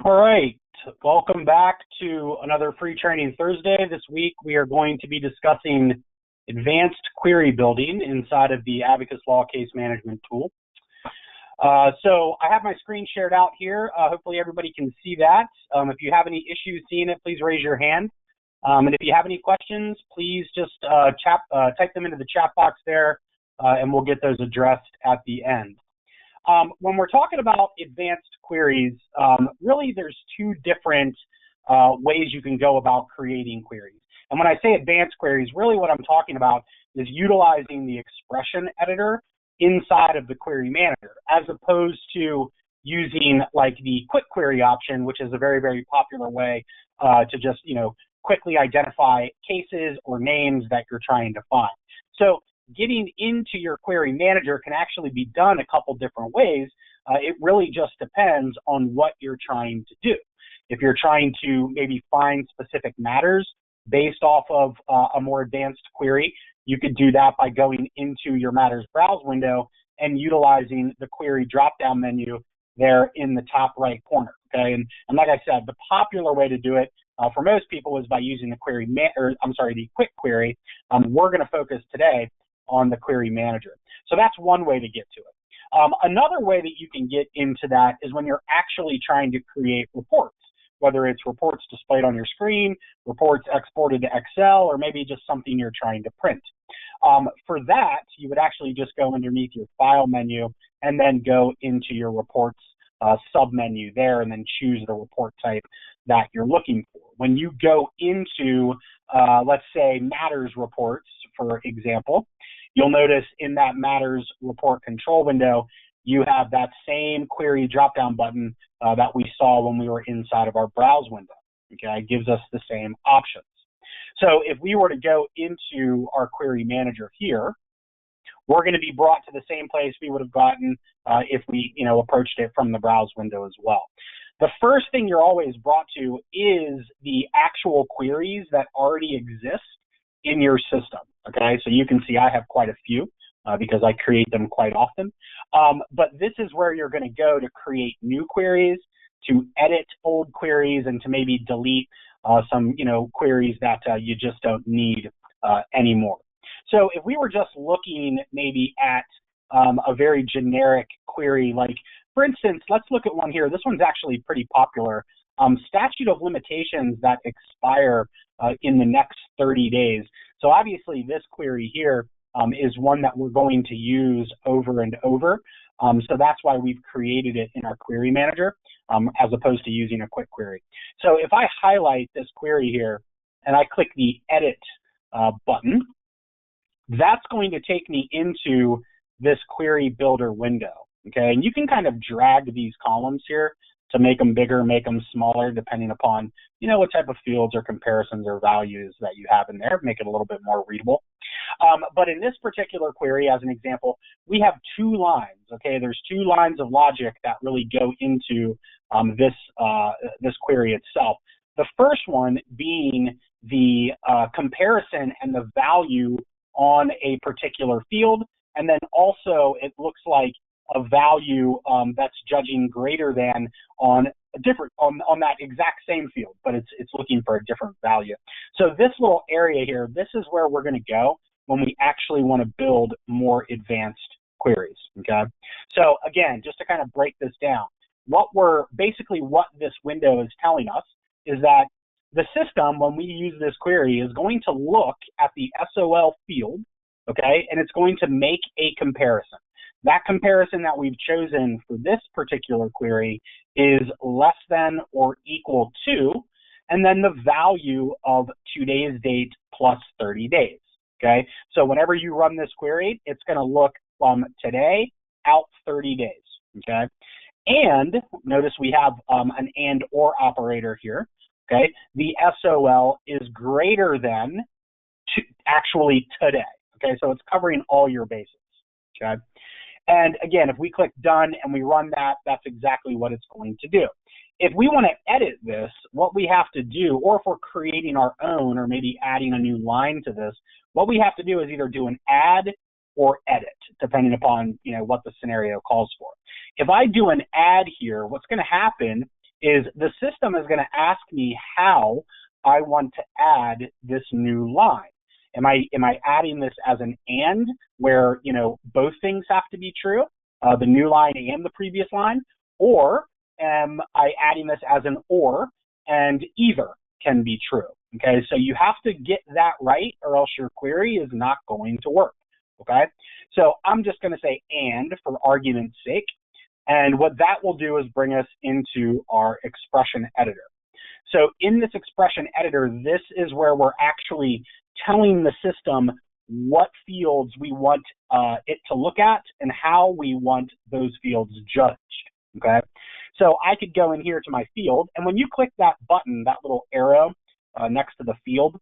All right, welcome back to another Free Training Thursday. This week we are going to be discussing advanced query building inside of the AbacusLaw case management tool. So I have my screen shared out here. Hopefully everybody can see that. If you have any issues seeing it, please raise your hand. And if you have any questions, please just type them into the chat box there, and we'll get those addressed at the end. When we're talking about advanced queries, really there's two different ways you can go about creating queries. And when I say advanced queries, really what I'm talking about is utilizing the expression editor inside of the query manager, as opposed to using like the quick query option, which is a very, very popular way to just, quickly identify cases or names that you're trying to find. So getting into your query manager can actually be done a couple different ways. It really just depends on what you're trying to do. If you're trying to maybe find specific matters based off of a more advanced query, you could do that by going into your matters browse window and utilizing the query drop-down menu there in the top right corner. Okay, and like I said, the popular way to do it for most people is by using the the quick query. We're going to focus today on the query manager. So that's one way to get to it. Another way that you can get into that is when you're actually trying to create reports, whether it's reports displayed on your screen, reports exported to Excel, or maybe just something you're trying to print. For that, you would actually just go underneath your file menu and then go into your reports sub-menu there and then choose the report type that you're looking for. When you go into, let's say, matters reports, for example, you'll notice in that matters report control window, you have that same query drop-down button that we saw when we were inside of our browse window. Okay, it gives us the same options. So if we were to go into our query manager here, we're going to be brought to the same place we would have gotten if we, approached it from the browse window as well. The first thing you're always brought to is the actual queries that already exist in your system. Okay, so you can see I have quite a few because I create them quite often. But this is where you're going to go to create new queries, to edit old queries, and to maybe delete some, queries that you just don't need anymore. So if we were just looking maybe at a very generic query, like, for instance, let's look at one here. This one's actually pretty popular. Statute of limitations that expire in the next 30 days. So obviously this query here is one that we're going to use over and over. So that's why we've created it in our query manager as opposed to using a quick query. So if I highlight this query here and I click the edit button, that's going to take me into this query builder window. Okay, and you can kind of drag these columns here to make them bigger, make them smaller, depending upon, what type of fields or comparisons or values that you have in there, make it a little bit more readable. But in this particular query, as an example, we have two lines, okay? There's two lines of logic that really go into this query itself. The first one being the comparison and the value on a particular field, and then also it looks like a value that's judging greater than on a different on that exact same field, but it's looking for a different value. So this little area here, this is where we're going to go when we actually want to build more advanced queries. Okay, so again, just to kind of break this down, what this window is telling us is that the system, when we use this query, is going to look at the SOL field, okay, and it's going to make a comparison. That comparison that we've chosen for this particular query is less than or equal to, and then the value of today's date plus 30 days, okay? So whenever you run this query, it's going to look from today out 30 days, okay? And notice we have an and or operator here, okay? The SOL is greater than actually today, okay? So it's covering all your bases, okay? And again, if we click done and we run that, that's exactly what it's going to do. If we want to edit this, what we have to do, or if we're creating our own or maybe adding a new line to this, what we have to do is either do an add or edit, depending upon what the scenario calls for. If I do an add here, what's going to happen is the system is going to ask me how I want to add this new line. Am I adding this as an and, where, you know, both things have to be true, the new line and the previous line, or am I adding this as an or, and either can be true? Okay, so you have to get that right, or else your query is not going to work. Okay, so I'm just going to say and for argument's sake, and what that will do is bring us into our expression editor. So in this expression editor, this is where we're actually telling the system what fields we want it to look at and how we want those fields judged. Okay, so I could go in here to my field, and when you click that button, that little arrow next to the field,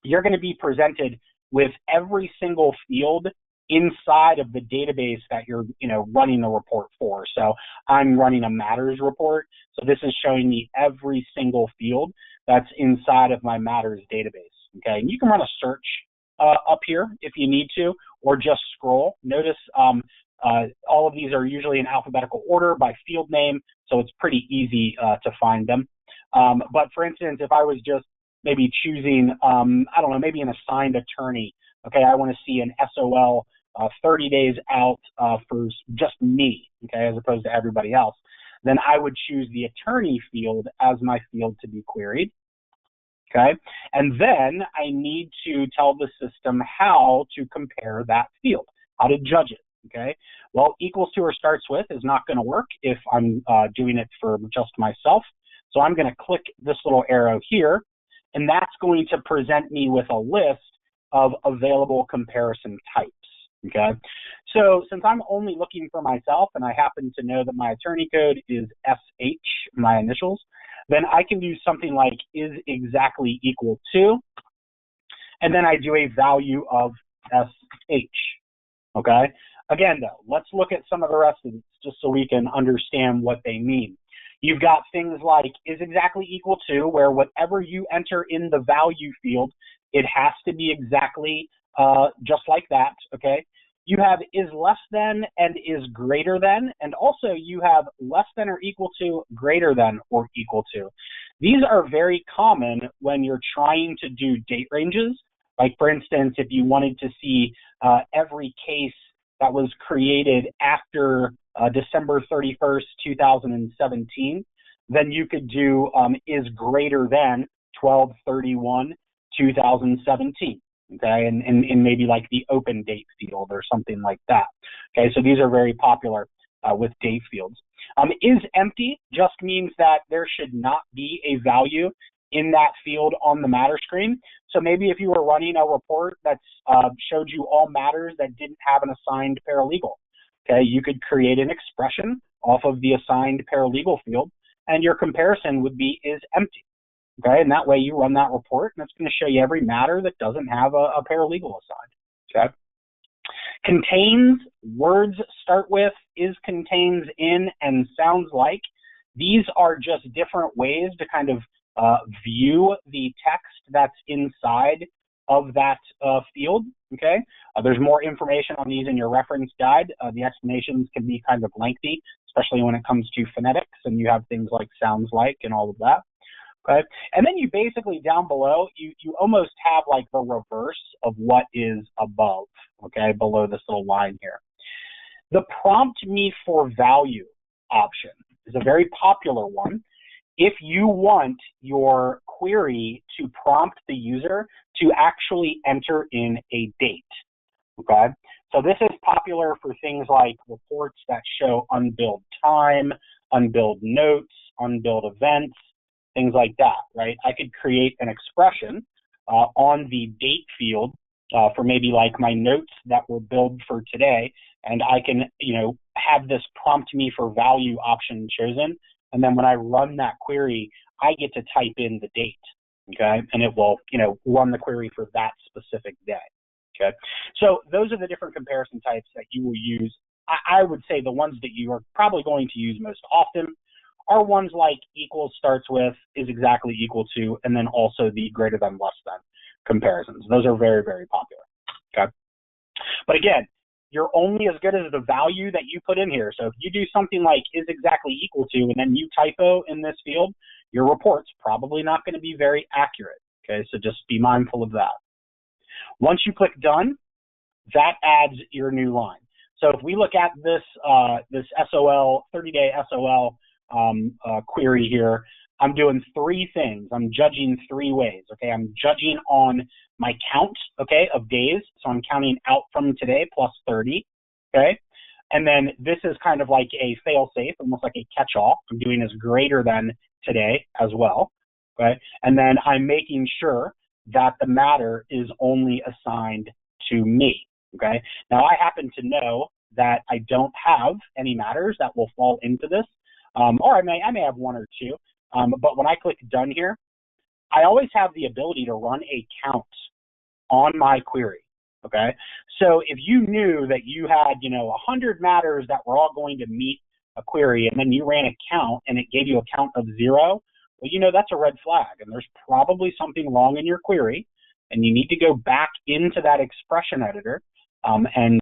you're going to be presented with every single field inside of the database that you're, you know, running the report for. So I'm running a matters report, so this is showing me every single field that's inside of my matters database. Okay, and you can run a search up here if you need to, or just scroll. Notice all of these are usually in alphabetical order by field name, so it's pretty easy to find them. But for instance, if I was just maybe choosing, I don't know, maybe an assigned attorney, okay, I want to see an SOL 30 days out for just me, okay, as opposed to everybody else, then I would choose the attorney field as my field to be queried. Okay, and then I need to tell the system how to compare that field, how to judge it. Okay, well, equals to or starts with is not going to work if I'm doing it for just myself. So I'm going to click this little arrow here, and that's going to present me with a list of available comparison types. Okay, so since I'm only looking for myself and I happen to know that my attorney code is SH, my initials, then I can do something like is exactly equal to, and then I do a value of SH. Okay, again though, let's look at some of the rest of these just so we can understand what they mean. You've got things like is exactly equal to, where whatever you enter in the value field, it has to be exactly just like that, okay? You have is less than and is greater than, and also you have less than or equal to, greater than or equal to. These are very common when you're trying to do date ranges. Like for instance, if you wanted to see every case that was created after December 31st, 2017, then you could do is greater than 12/31/2017. Okay, and maybe like the open date field or something like that. Okay, so these are very popular with date fields. Is empty just means that there should not be a value in that field on the matter screen. So maybe if you were running a report that showed you all matters that didn't have an assigned paralegal, okay, you could create an expression off of the assigned paralegal field, and your comparison would be is empty. Okay, and that way you run that report, and it's going to show you every matter that doesn't have a paralegal assigned. Okay. Contains, words start with, is, contains, in, and sounds like. These are just different ways to kind of view the text that's inside of that field. Okay. There's more information on these in your reference guide. The explanations can be kind of lengthy, especially when it comes to phonetics, and you have things like sounds like and all of that. Okay. And then you basically down below, you almost have like the reverse of what is above, okay, below this little line here. The prompt me for value option is a very popular one if you want your query to prompt the user to actually enter in a date. Okay. So this is popular for things like reports that show unbilled time, unbilled notes, unbilled events, things like that, right? I could create an expression on the date field for maybe like my notes that were billed for today, and I can, you know, have this prompt me for value option chosen, and then when I run that query, I get to type in the date, okay? And it will, you know, run the query for that specific day, okay? So those are the different comparison types that you will use. I would say the ones that you are probably going to use most often are ones like equals starts with, is exactly equal to, and then also the greater than, less than comparisons. Those are very, very popular, okay? But again, you're only as good as the value that you put in here. So if you do something like is exactly equal to, and then you typo in this field, your report's probably not going to be very accurate. Okay, so just be mindful of that. Once you click done, that adds your new line. So if we look at this this SOL, 30-day SOL query here, I'm doing three things. I'm judging three ways, okay? I'm judging on my count, okay, of days. So I'm counting out from today plus 30, okay? And then this is kind of like a fail-safe, almost like a catch-all. I'm doing as greater than today as well, okay? And then I'm making sure that the matter is only assigned to me, okay? Now, I happen to know that I don't have any matters that will fall into this, or I may have one or two. But when I click done here, I always have the ability to run a count on my query, okay? So if you knew that you had, 100 matters that were all going to meet a query, and then you ran a count and it gave you a count of 0, well, that's a red flag, and there's probably something wrong in your query, and you need to go back into that expression editor and,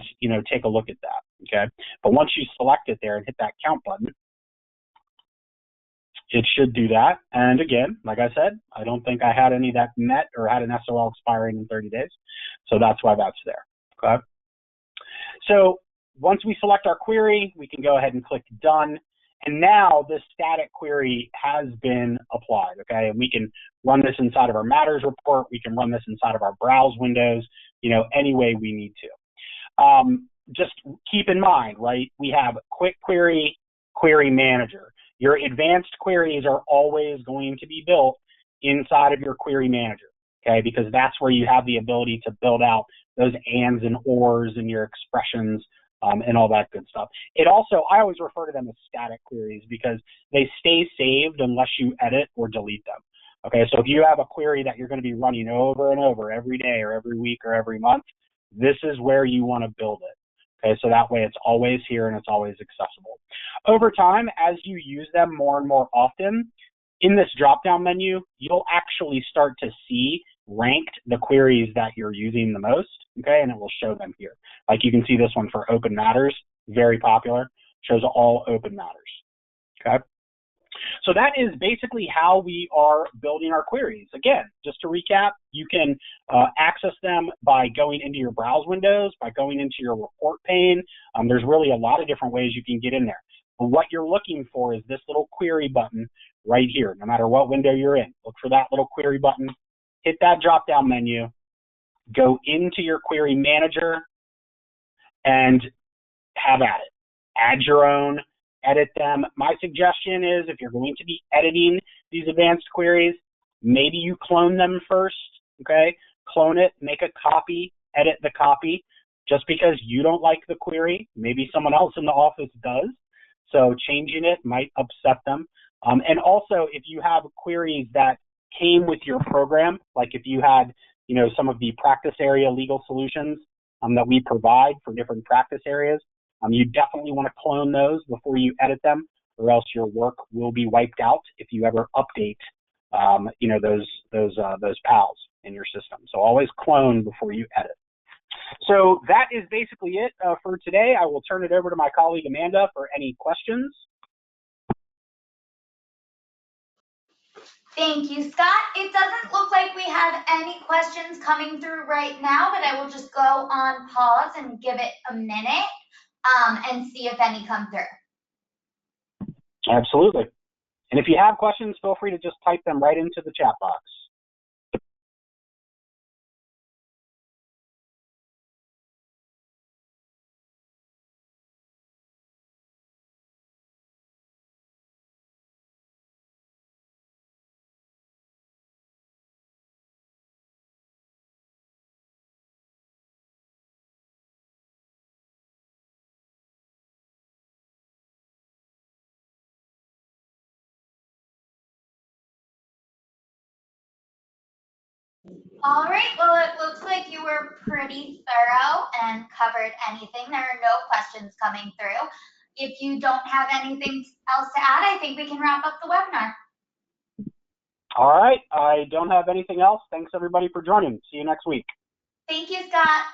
take a look at that, okay? But once you select it there and hit that count button, it should do that. And again, like I said, I don't think I had any that met or had an SOL expiring in 30 days. So that's why that's there, okay? So once we select our query, we can go ahead and click done. And now this static query has been applied, okay? And we can run this inside of our matters report. We can run this inside of our browse windows, any way we need to. Just keep in mind, right? We have quick query, query manager. Your advanced queries are always going to be built inside of your query manager, okay? Because that's where you have the ability to build out those ands and ors and your expressions and all that good stuff. It also, I always refer to them as static queries because they stay saved unless you edit or delete them, okay? So if you have a query that you're going to be running over and over every day or every week or every month, this is where you want to build it. Okay, so that way it's always here and it's always accessible. Over time, as you use them more and more often, in this drop-down menu, you'll actually start to see ranked the queries that you're using the most, okay, and it will show them here. Like you can see this one for open matters, very popular, shows all open matters, okay? So that is basically how we are building our queries. Again, just to recap, you can access them by going into your browse windows, by going into your report pane. There's really a lot of different ways you can get in there. But what you're looking for is this little query button right here, no matter what window you're in. Look for that little query button, hit that drop-down menu, go into your query manager, and have at it. Add your own. Edit them. My suggestion is if you're going to be editing these advanced queries, maybe you clone them first, okay? Clone it, make a copy, edit the copy. Just because you don't like the query, maybe someone else in the office does. So changing it might upset them. And also, if you have queries that came with your program, like if you had, some of the practice area legal solutions that we provide for different practice areas, you definitely want to clone those before you edit them, or else your work will be wiped out if you ever update, those PALs in your system. So always clone before you edit. So that is basically it for today. I will turn it over to my colleague Amanda for any questions. Thank you, Scott. It doesn't look like we have any questions coming through right now, but I will just go on pause and give it a minute and see if any come through. Absolutely. And if you have questions, feel free to just type them right into the chat box. All right, well, it looks like you were pretty thorough and covered anything. There are no questions coming through. If you don't have anything else to add, I think we can wrap up the webinar. All right, I don't have anything else. Thanks everybody for joining. See you next week. Thank you, Scott.